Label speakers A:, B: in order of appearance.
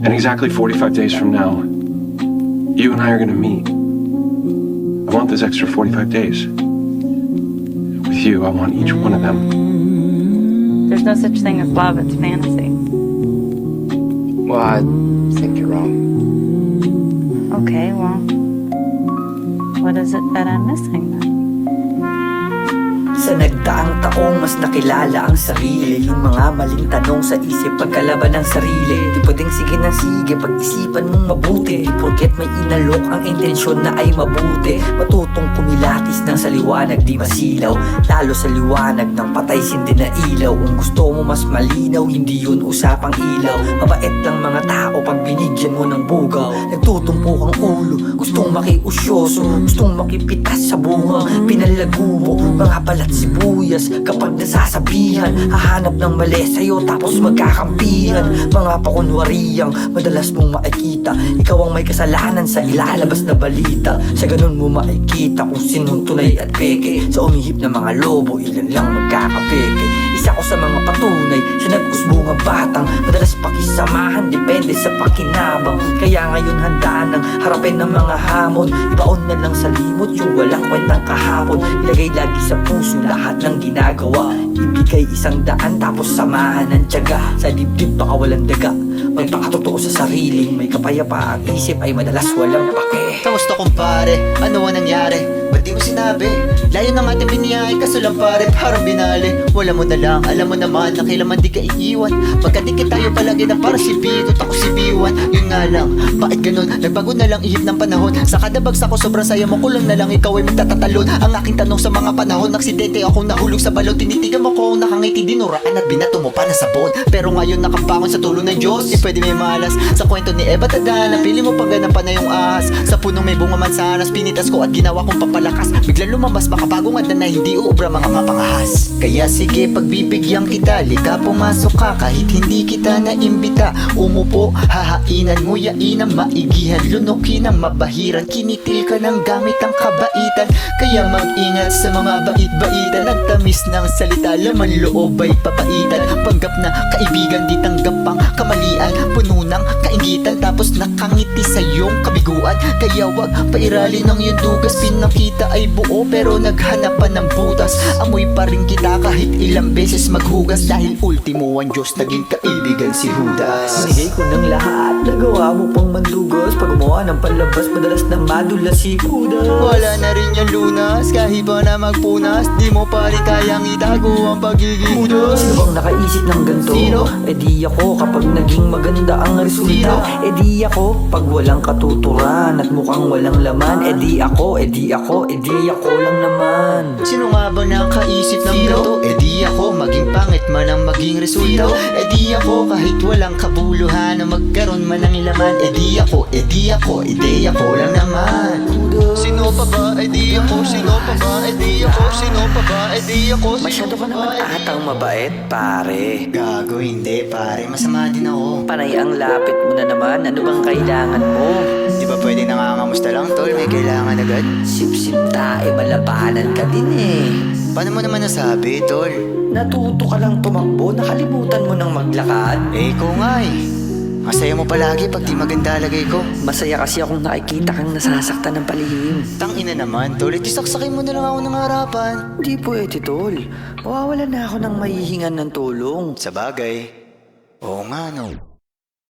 A: And exactly 45 days from now, you and I are going to meet. I want those extra 45 days. With you, I want each one of them.
B: There's no such thing as love, it's fantasy.
C: Well, I think you're wrong.
B: Okay, well, what is it that I'm missing then?
D: Sa nagdaang taong mas nakilala ang sarili. Yung mga maling tanong sa isip pagkalaban ng sarili. Di pwedeng sige ng sige, pag-isipan mong mabuti. Di porket may inalok ang intensyon na ay mabuti. Matutong kumilatis ng sa liwanag di masilaw. Lalo sa liwanag ng patay sindi na ilaw. Kung gusto mo mas malinaw, hindi yun usapang ilaw. Mabait lang mga tao pag binigyan mo ng bugaw. Nagtutumpok ang ulo, gustong makiusyoso, gustong makipitas sa bunga. Pinalagubo, mga balat sibuyas. Kapag nasasabihan, hahanap ng mali sa'yo tapos magkakampihan. Mga pakunwariyang madalas mong makikita. Ikaw ang may kasalanan sa ilalabas na balita. Sa ganun mo makikita kung sinong tunay at peke. Sa umihip na mga lobo, ilan lang magkakapeke. Isa ko sa mga patunay sa nag-usbungang batang madalas pakisamahan, depende sa pakinabang. Kaya ngayon handa nang harapin ng mga hamon. Ibaon na lang sa limot yung walang kwentang kahapon. Ilagay lagi sa puso lahat ng ginagawa. Ibigay 100 tapos samahan ng tiyaga. Sa dibdib baka walang daga. Magpakatotoo sa sarili, may kapayapa ang isip ay madalas walang pake.
E: Kamusta kumpare? Ano ang nangyari? Ba't di mo sinabi? Layo ng ating biniyay, kaso lang pare, parang binali. Wala mo na lang, alam mo naman na kailanman di ka iiwan. Magkadikit tayo palagi na para si Bito, ako si Biwan. Yun nga lang, bakit ganun? Nagbago na lang ihip ng panahon. Sa kada bagsak ko sobrang saya mo, kulang na lang ikaw ay magtatatalon. Ang aking tanong sa mga panahon, aksidente akong nahulog sa balon. Tinitigan mo ko, nakangiti dinuraan at binato mo pa na sabon. Pero ngayon nakabangon sa tulong ng Diyos, di pwede may malas. Sa kwento ni Eva Tadan, napili mo pagganang pa na yung ahas. Sa punong may bunga mansanas, pinitas ko at ginawa kong papalakas. Biglang lumabas, makabagong adna na hindi uubra mga mapangahas. Kaya sige, pagbibigyan kita, lika pumasok ka kahit hindi kita naimbita. Umupo, hahainan, nguyain ang maigihan, lunukin ang mabahiran, kinitil ka ng gamit ang kabaitan. Kaya mag-ingat sa mga bait-baitan, nagtamis ng salita, laman loob ay papaitan. Panggap na kaibigan, di tanggap ang kamalian, puno ng kaingitan, tapos nakangiti sa iyong kabiguan. Kaya wag pairali ng iyong dugas, pinakita ay buo pero naghanap pa ng butas. Amoy pa rin kita kahit ilang beses maghugas, dahil ultimo ang Diyos naging kaibigan si Judas.
D: Sinigay ko ng lahat, nagawa mo pang mandugos. Pag gumawa ng panlabas, madalas na madula si Judas.
E: Wala na rin yung lunas, kahit pa na magpunas, di mo pa rin kayang itago ang pagiging Judas.
D: Sino bang nakaisip ng ganito?
E: Sino?
D: E di ako kapag naging maganda ang resulta. E di ako pag walang katuturan at mukhang walang laman. E di ako lang naman.
E: Sino nga ba nakaisip ng ganito? E di ako, maging pangit man ang maging resulta. E di ako, kahit walang kabuluhan na magkaroon man ng laman. E di ako lang naman. Sino pa ba? E di ako, sino pa ba? E di ako, sino pa ba? E di ako, sino
D: Masyado ka
E: pa ba?
D: naman atang mabait, pare.
E: Gago, hindi pare, masama din ako.
D: Panay ang lapit mo na naman. Ano bang kailangan mo?
E: Di ba pwede nangangamusta lang tol? May kailangan agad?
D: Sip-sip tae, malabanan ka din eh.
E: Paano mo naman nasabi tol?
D: Natuto ka lang tumakbo, nakalimutan mo nang maglakad.
E: Eh ikaw nga eh. Masaya mo palagi pag di maganda lagay ko.
D: Masaya kasi akong nakikita kang nasasaktan ng palihim.
E: Tangina naman tol, saksakin mo na lang ako ng harapan.
D: Di pwede, tol. Mawawala na ako ng mahihingan ng tulong.
E: Sa bagay. Oo nga no.